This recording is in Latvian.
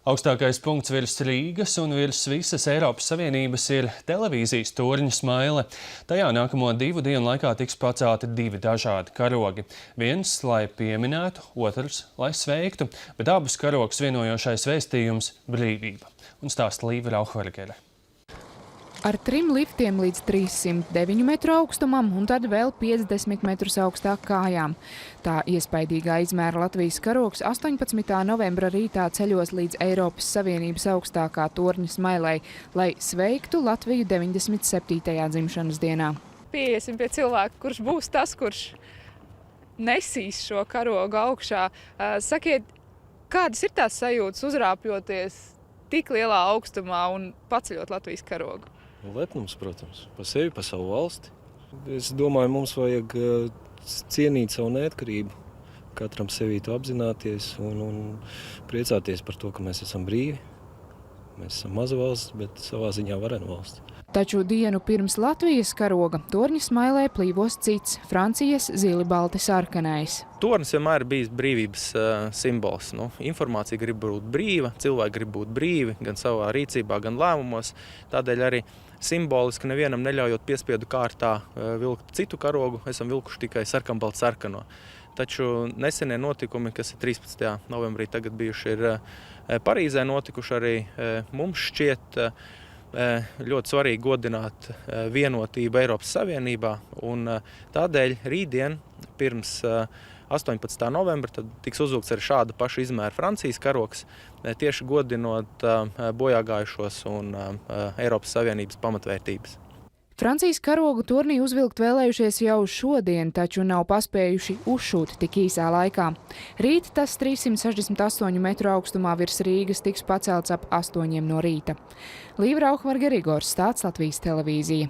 Augstākais punkts virs Rīgas un virs visas Eiropas Savienības ir televīzijas torņa Smaile. Tajā nākamo 2 dienu laikā tiks pacelti 2 dažādi karogi. Viens, lai pieminētu, otrs, lai sveiktu, bet abus karogus vienojošais vēstījums – brīvība. Un stāsta Līva Rauhvargere. Ar 3 liftiem līdz 309 metru augstumam un tad vēl 50 metrus augstāk kājām. Tā iespaidīgā izmēra Latvijas karogs 18. novembra rītā ceļos līdz Eiropas Savienības augstākā torņa Smailei, lai sveiktu Latviju 97. dzimšanas dienā. Pieiesim pie cilvēka, kurš būs tas, kurš nesīs šo karogu augšā. Sakiet, kādas ir tās sajūtas uzrāpjoties tik lielā augstumā un paceļot Latvijas karogu? Lepnums, protams, par sevi, par savu valsti. Es domāju, mums vajag cienīt savu neatkarību, katram sevī to apzināties un priecāties par to, ka mēs esam brīvi. Mēs esam maza valsts, bet savā ziņā varena valsts. Taču dienu pirms Latvijas karoga torņa Smailē plīvos cits – Francijas zili-balti sarkanais. Tornis vienmēr ir bijis brīvības simbols. Informācija grib būt brīva, cilvēki grib būt brīvi gan savā rīcībā, gan lēmumos. Tādēļ arī simboliski nevienam neļaujot piespiedu kārtā vilkt citu karogu, esam vilkuši tikai sarkanbalti sarkano. Taču nesenie notikumi, kas ir 13. novembrī tagad bijuši, ir Parīzē notikuši arī mums šķiet ļoti svarīgi godināt vienotību Eiropas Savienībā, un tādēļ rītdien pirms 18. novembra tad tiks uzvilkts arī šāda paša izmēra Francijas karogs, tieši godinot bojāgājušos un Eiropas Savienības pamatvērtības. Francijas karogu tornī uzvilkt vēlējušies jau šodien, taču nav paspējuši uzšūt tik īsā laikā. Rīt tas 368 metru augstumā virs Rīgas tiks pacelts ap 8 no rīta. Līva Rauhvargere, Igors Stāts, Latvijas televīzija.